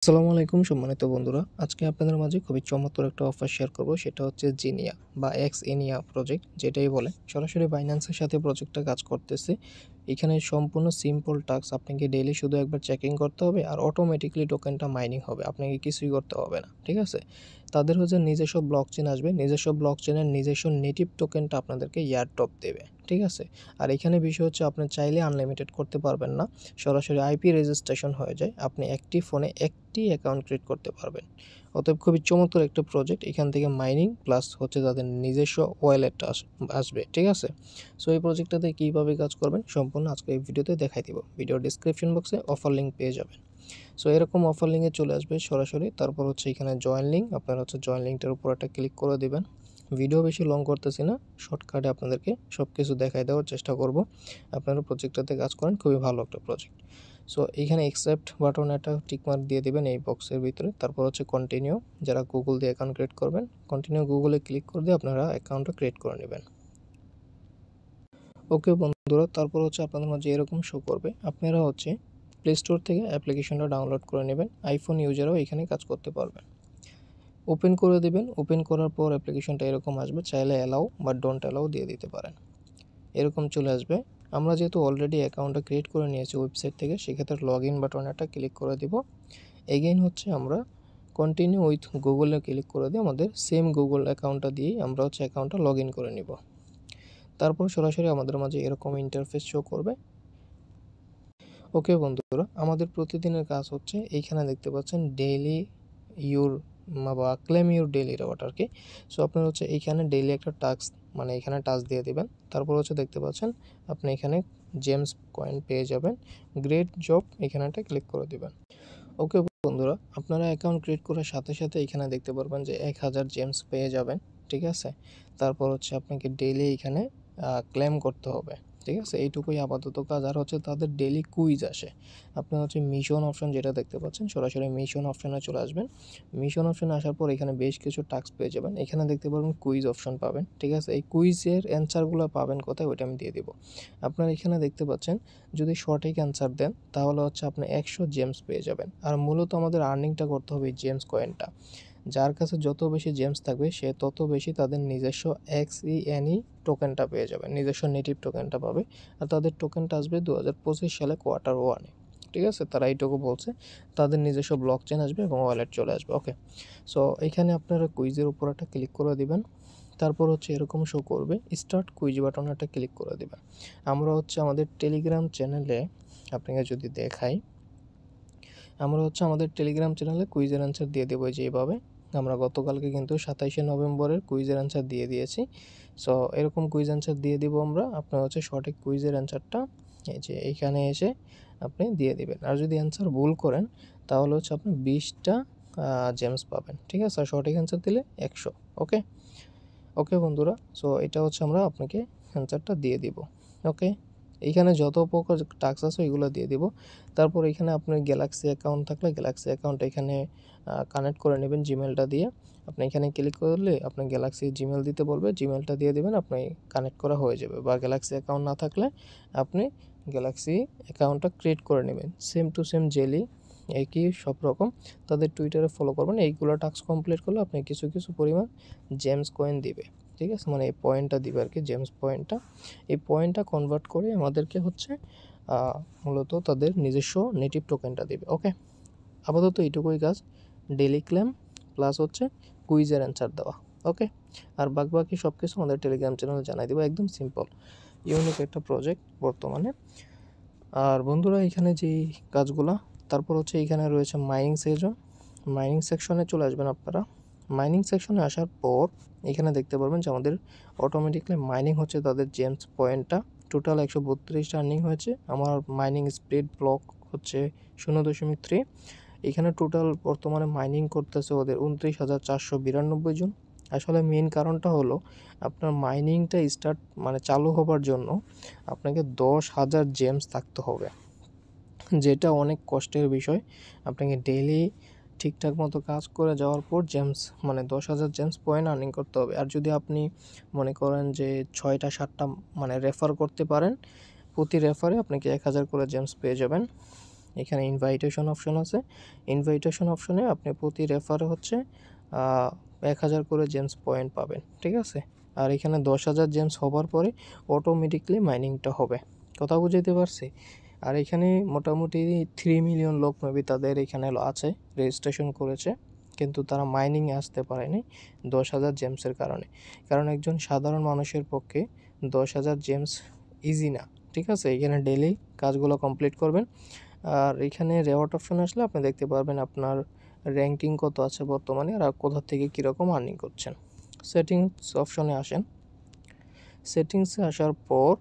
আসসালামু আলাইকুম সম্মানিত বন্ধুরা। আজকে আপনাদের মাঝে খুবই চমৎকার একটা অফার শেয়ার করব। সেটা হচ্ছে জিনিয়া বা এক্স এনিয়া প্রজেক্ট যেটাই বলে। সরাসরি বাইন্যান্সের সাথে প্রজেক্টটা কাজ করতেছে। এখানে সম্পূর্ণ সিম্পল টাস্ক, আপনাকে ডেইলি শুধু একবার চেকিং করতে হবে আর অটোমেটিক্যালি টোকেনটা মাইনিং হবে। আপনাকে কিছুই করতে হবে না। ঠিক আছে? তাদের হচ্ছে নিজস্ব ব্লকচেন আসবে। নিজস্ব ব্লকচেনের নিজস্ব নেটিভ টোকেনটা আপনাদেরকে এয়ারড্রপ দেবে। ঠিক আছে? আর এখানে বিষয় হচ্ছে আপনি চাইলে আনলিমিটেড করতে পারবেন না। সরাসরি আইপি রেজিস্ট্রেশন হয়ে যায়। আপনি একটি ফোনে একটি অ্যাকাউন্ট ক্রিয়েট করতে পারবেন। অতএব খুবই চমৎকার একটা প্রজেক্ট। এখান থেকে মাইনিং প্লাস হচ্ছে তাদের নিজস্ব ওয়ালেটটা আসবে। ঠিক আছে? সো এই প্রজেক্টটাতে কীভাবে কাজ করবেন সম্পূর্ণ আজকে এই ভিডিওতে দেখাই দিব। ভিডিওর ডিসক্রিপশন বক্সে অফার লিঙ্ক পেয়ে যাবেন। সো এরকম অফার লিঙ্কে চলে আসবে সরাসরি। তারপর হচ্ছে এখানে জয়েন লিঙ্ক, আপনারা হচ্ছে জয়েন লিঙ্কটার উপর একটা ক্লিক করে দিবেন। ভিডিও বেশি লং করতেছি না, শর্টকাটে আপনাদেরকে সব কিছু দেখাই দেওয়ার চেষ্টা করব। আপনারা প্রজেক্টটাতে কাজ করেন, খুবই ভালো একটা প্রজেক্ট। সো এইখানে অ্যাকসেপ্ট বাটন একটা টিকমার্ক দিয়ে দিবেন এই বক্সের ভিতরে। তারপর হচ্ছে কন্টিনিউ, যারা গুগল দিয়ে অ্যাকাউন্ট ক্রিয়েট করবেন কন্টিনিউ গুগলে ক্লিক করে দিয়ে আপনারা অ্যাকাউন্টটা ক্রিয়েট করে নেবেন। ওকে বন্ধুরা, তারপর হচ্ছে আপনাদের মাঝে এরকম শো করবে। আপনারা হচ্ছে প্লে স্টোর থেকে অ্যাপ্লিকেশনটা ডাউনলোড করে নেবেন। আইফোন ইউজারও এখানে কাজ করতে পারবেন। ওপেন করে দেবেন। ওপেন করার পর অ্যাপ্লিকেশনটা এরকম আসবে। চাইলে অ্যালাউ বা ডোন্ট অ্যালাউ দিয়ে দিতে পারেন। এরকম চলে আসবে। আমরা যেহেতু অলরেডি অ্যাকাউন্টটা ক্রিয়েট করে নিয়েছি ওয়েবসাইট থেকে, সেক্ষেত্রে লগ ইন বাটনে একটা ক্লিক করে দিব। এগেইন হচ্ছে আমরা কন্টিনিউ উইথ গুগলে ক্লিক করে দিয়ে আমাদের সেম গুগল অ্যাকাউন্টটা দিয়েই আমরা হচ্ছে অ্যাকাউন্টটা লগ ইন করে নিব। তারপর সরাসরি আমাদের মাঝে এরকম ইন্টারফেস শো করবে। ওকে বন্ধুরা, আমাদের প্রতিদিনের কাজ হচ্ছে এইখানে দেখতে পাচ্ছেন ডেইলি ইউর বা ক্লেম ইউর ডেইলি রিওয়ার্ড আর কি। সো আপনার হচ্ছে এইখানে ডেইলি একটা টাস্ক, মানে এখানে টাস্ক দিয়ে দিবেন। তারপর হচ্ছে দেখতে পাচ্ছেন আপনি এখানে জেমস কয়েন পেয়ে যাবেন। গ্রেট জব, এখানে একটা ক্লিক করে দিবেন। ওকে বন্ধুরা, আপনারা অ্যাকাউন্ট ক্রিয়েট করার সাথে সাথে এখানে দেখতে পারবেন যে 1000 জেমস পেয়ে যাবেন। ঠিক আছে? তারপর হচ্ছে আপনাকে ডেইলি এখানে ক্লেম করতে হবে। ঠিক আছে? এইটুকুই আপাতত কাজ। আর হচ্ছে তাদের ডেইলি কুইজ আসে। আপনি হচ্ছে মিশন অপশন যেটা দেখতে পাচ্ছেন, সরাসরি মিশন অপশনে চলে আসবেন। মিশন অপশনে আসার পর এখানে বেশ কিছু টাস্ক পেয়ে যাবেন। এখানে দেখতে পারবেন কুইজ অপশন পাবেন। ঠিক আছে? এই কুইজের অ্যান্সারগুলো পাবেন কোথায়, ওইটা আমি দিয়ে দিব। আপনারা এখানে দেখতে পাচ্ছেন যদি সঠিক অ্যান্সার দেন তাহলে হচ্ছে আপনি 100 জেমস পেয়ে যাবেন। আর মূলত আমাদের আর্নিংটা করতে হবে এই জেমস কয়েনটা। যার কাছে যত বেশি জেমস থাকবে সে তত বেশি তাদের নিজস্ব XENE টোকেনটা পেয়ে যাবে, নিজস্ব নেটিভ টোকেনটা পাবে। আর তাদের টোকেনটা আসবে 2025 সালে Q1-এ। ঠিক আছে? তারা এইটুকু বলছে। তাদের নিজস্ব ব্লকচেন আসবে এবং ওয়ালেট চলে আসবে। ওকে, সো এখানে আপনারা কুইজের উপর একটা ক্লিক করে দিবেন। তারপর হচ্ছে এরকম শো করবে, স্টার্ট কুইজ বাটনে একটা ক্লিক করে দিবেন। আমরা হচ্ছে আমাদের টেলিগ্রাম চ্যানেলে আপনাকে যদি দেখাই, আমরা হচ্ছে আমাদের টেলিগ্রাম চ্যানেলে কুইজের অ্যান্সার দিয়ে দেবো যে এইভাবে। আমরা গতকালকে কিন্তু 27শে নভেম্বরের কুইজের অ্যান্সার দিয়ে দিয়েছি। সো এরকম কুইজ অ্যান্সার দিয়ে দিব আমরা। আপনার হচ্ছে সঠিক কুইজের অ্যান্সারটা এই যে এইখানে এসে আপনি দিয়ে দিবেন। আর যদি অ্যান্সার ভুল করেন তাহলে হচ্ছে আপনি 20টা জেমস পাবেন। ঠিক আছে? আর সঠিক অ্যান্সার দিলে 100। ওকে, ওকে বন্ধুরা, সো এটা হচ্ছে আমরা আপনাকে অ্যান্সারটা দিয়ে দিব। ওকে, এইখানে যত প্রকার টাস্ক আছে ওইগুলো দিয়ে দিব। তারপর এখানে আপনার গ্যালাক্সি অ্যাকাউন্ট থাকলে গ্যালাক্সি অ্যাকাউন্ট এখানে কানেক্ট করে নেবেন জিমেলটা দিয়ে। আপনি এখানে ক্লিক করলে আপনার গ্যালাক্সি জিমেল দিতে বলবে, জিমেলটা দিয়ে দেবেন, আপনি কানেক্ট করা হয়ে যাবে। বা গ্যালাক্সি অ্যাকাউন্ট না থাকলে আপনি গ্যালাক্সি অ্যাকাউন্টটা ক্রিয়েট করে নেবেন। সেম টু সেম জেলি একই সব রকম। তাদের টুইটারে ফলো করবেন। এইগুলো টাস্ক কমপ্লিট করলে আপনি কিছু কিছু পরিমাণ জেমস কয়েন দিবে। ঠিক আছে? মানে এই পয়েন্টটা দিবে আর কি, জেমস পয়েন্টটা। এই পয়েন্টটা কনভার্ট করে আমাদেরকে হচ্ছে মূলত তাদের নিজস্ব নেটিভ টোকেনটা দিবে। ওকে, আপাতত এইটুকুই কাজ, ডেইলি ক্লেম প্লাস হচ্ছে কুইজের অ্যান্সার দেওয়া। ওকে, আর বাকি সব কিছু আমাদের টেলিগ্রাম চ্যানেলে জানাই দেবো। একদম সিম্পল, ইউনিক একটা প্রজেক্ট বর্তমানে। আর বন্ধুরা এখানে যেই কাজগুলা, তারপর হচ্ছে এখানে রয়েছে মাইনিং সেকশন। মাইনিং সেকশনে চলে আসবেন আপনারা। মাইনিং সেকশনে আসার পর এখানে দেখতে পারবেন যে আমাদের অটোমেটিকলি মাইনিং হচ্ছে তাদের জেমস পয়েন্টটা। টোটাল 132টা আর্নিং হয়েছে। আমার মাইনিং স্পিড ব্লক হচ্ছে 0.3। এখানে টোটাল বর্তমানে মাইনিং করতেছে ওদের 29,492 জন। আসলে মেইন কারণটা হলো আপনার মাইনিংটা স্টার্ট মানে চালু হবার জন্য আপনাকে 10,000 জেমস থাকতে হবে, যেটা অনেক কষ্টের বিষয়। আপনাকে ডেইলি ঠিকঠাক মতো কাজ করে যাওয়ার পর জেমস মানে 10,000 জেমস পয়েন্ট আর্নিং করতে হবে। আর যদি আপনি মনে করেন যে 6টা 7টা মানে রেফার করতে পারেন, প্রতি রেফারে আপনাকে 1000 করে জেমস পেয়ে যাবেন। এখানে ইনভাইটেশন অপশন আছে। ইনভাইটেশন অপশনে আপনি প্রতি রেফারে হচ্ছে 1000 করে জেমস পয়েন্ট পাবেন, ঠিক আছে? আর এখানে 10,000 জেমস হবার পরে অটোমেটিকলি মাইনিংটা হবে। কথা বুঝাইতে পারছি? আর এখানে মোটামুটি 3 মিলিয়ন লোক মেবি তাদের এখানে আছে, রেজিস্ট্রেশন করেছে, কিন্তু তারা মাইনিংয়ে আসতে পারেনি 10,000 জেমসের কারণে। কারণ একজন সাধারণ মানুষের পক্ষে 10,000 জেমস ইজি না, ঠিক আছে? এখানে ডেইলি কাজগুলো কমপ্লিট করবেন। আর এখানে রেওয়ার্ড অপশন আসলে আপনি দেখতে পারবেন আপনার র্যাঙ্কিং কত আছে বর্তমানে, আর কোথা থেকে কীরকম আর্নিং করছেন। সেটিংস অপশনে আসেন। সেটিংসে আসার পর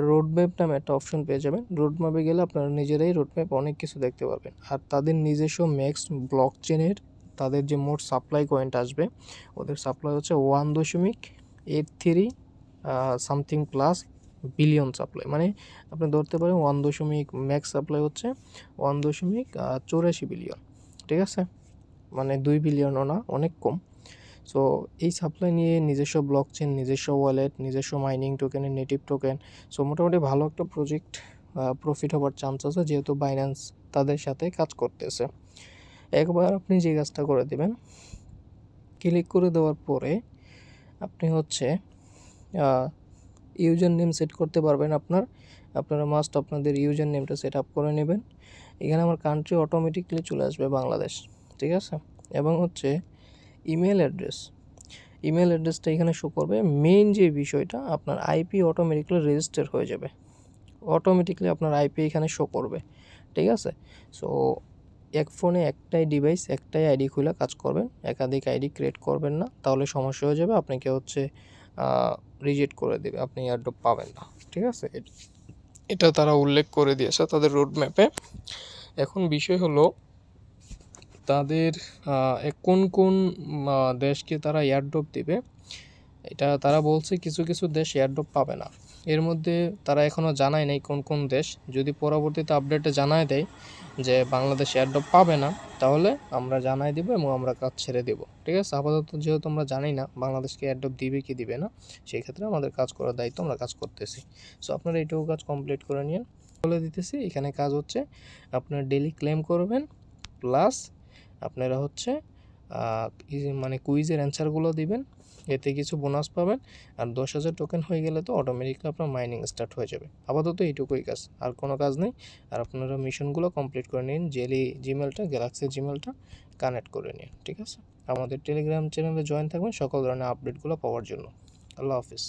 রোডম্যাপ নামে একটা অপশন পেয়ে যাবেন। রোডম্যাপে গেলে আপনারা নিজেরাই রোডম্যাপ অনেক কিছু দেখতে পারবেন। আর তাদের নিজস্ব ম্যাক্স ব্লক চেনের তাদের যে মোট সাপ্লাই পয়েন্ট আসবে, ওদের সাপ্লাই হচ্ছে 1.83 সামথিং প্লাস বিলিয়ন সাপ্লাই। মানে আপনি ধরতে পারেন ম্যাক্স সাপ্লাই হচ্ছে 1.84 বিলিয়ন, ঠিক আছে? মানে 2 বিলিয়নও না, অনেক কম। সো এই সাপ্লাই নিয়ে নিজস্ব ব্লক চেন, নিজস্ব ওয়ালেট, নিজস্ব মাইনিং টোকেনের নেটিভ টোকেন, সো মোটামুটি ভালো একটা প্রজেক্ট, প্রফিট হওয়ার চান্স আছে, যেহেতু বাইন্যান্স তাদের সাথে কাজ করতেছে। একবার আপনি যে কাজটা করে দেবেন, ক্লিক করে দেওয়ার পরে আপনি হচ্ছে ইউজার নেম সেট করতে পারবেন। আপনারা মাস্ট আপনাদের ইউজার নেমটা সেট আপ করে নেবেন। এখানে আমার কান্ট্রি অটোমেটিকলি চলে আসবে বাংলাদেশ, ঠিক আছে? এবং হচ্ছে ইমেল অ্যাড্রেসটা এখানে শো করবে। মেইন যে বিষয়টা, আপনার আইপি অটোমেটিকলি রেজিস্টার হয়ে যাবে, অটোমেটিকলি আপনার আইপি এখানে শো করবে, ঠিক আছে? সো এক ফোনে একটাই ডিভাইস, একটাই আইডি খুলে কাজ করবেন, একাধিক আইডি ক্রিয়েট করবেন না, তাহলে সমস্যা হয়ে যাবে, আপনাকে হচ্ছে রিজেক্ট করে দেবে, আপনি এয়ারড্রপ পাবেন না, ঠিক আছে? এটা তারা উল্লেখ করে দিয়েছে তাদের রোডম্যাপে। এখন বিষয় হলো তাদের কোন কোন দেশকে তারা এয়ারড্রপ দিবে। এটা তারা বলছে কিছু কিছু দেশ এয়ারড্রপ পাবে না। এর মধ্যে তারা এখনও জানায় নাই কোন কোন দেশ। যদি পরবর্তীতে আপডেটে জানায় দেয় যে বাংলাদেশ এয়ারড্রপ পাবে না, তাহলে আমরা জানাই দেবো এবং আমরা কাজ ছেড়ে দেবো, ঠিক আছে? আপাতত যেহেতু আমরা জানি না বাংলাদেশকে এয়ারড্রপ দিবে কি দিবে না, সেই ক্ষেত্রে আমাদের কাজ করার দায়িত্ব আমরা কাজ করতেছি। সো আপনারা এইটুকু কাজ কমপ্লিট করে নিন, বলে দিতেছি। এখানে কাজ হচ্ছে আপনার ডেইলি ক্লেম করবেন, প্লাস আপনারা হচ্ছে মানে কুইজের অ্যান্সারগুলো দিবেন, এতে কিছু বোনাস পাবেন। আর 10,000 টোকেন হয়ে গেলে তো অটোমেটিকলি আপনার মাইনিং স্টার্ট হয়ে যাবে। আপাতত এইটুকুই কাজ, আর কোনো কাজ নেই। আর আপনারা মিশনগুলো কমপ্লিট করে নিন, গ্যালাক্সি জিমেলটা কানেক্ট করে নিন, ঠিক আছে? আমাদের টেলিগ্রাম চ্যানেলে জয়েন থাকবেন সকল ধরনের আপডেটগুলো পাওয়ার জন্য। আল্লাহ হাফিজ।